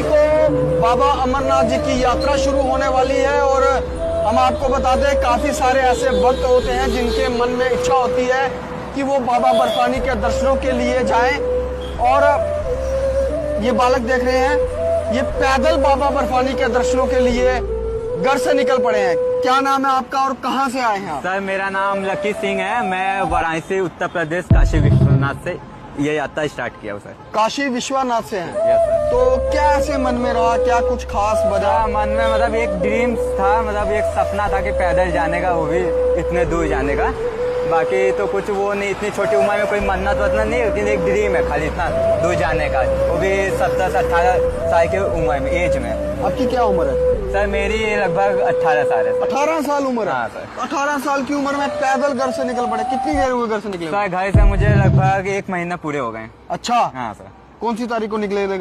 मई को बाबा अमरनाथ जी की यात्रा शुरू होने वाली है और हम आपको बता दें काफी सारे ऐसे भक्त होते हैं जिनके मन में इच्छा होती है कि वो बाबा बर्फानी के दर्शनों के लिए जाएं। और ये बालक देख रहे हैं, ये पैदल बाबा बर्फानी के दर्शनों के लिए घर से निकल पड़े हैं। क्या नाम है आपका और कहाँ से आए हैं आप? सर मेरा नाम लकी सिंह है। मैं वाराणसी उत्तर प्रदेश काशी विश्वनाथ से ये यात्रा स्टार्ट किया सर। काशी विश्वनाथ से हैं? Yes sir. तो क्या ऐसे मन में रहा, क्या कुछ खास वजह? मन में मतलब एक ड्रीम्स था, मतलब एक सपना था कि पैदल जाने का, वो भी इतने दूर जाने का। बाकी तो कुछ वो नहीं, इतनी छोटी उम्र में कोई मन्नत वतना नहीं, लेकिन एक ड्रीम है खाली इतना दूर जाने का, वो भी 17 से 18 साल की उम्र में, एज में। आपकी क्या उम्र है? सर मेरी लगभग 18 साल है। 18 साल उम्र है? हाँ सर। 18 साल की उम्र में पैदल घर से निकल पड़े। कितनी देर हुई घर से निकले? सर घर से मुझे लगभग 1 महीना पूरे हो गए। अच्छा। हाँ सर। कौन सी तारीख को निकले थे?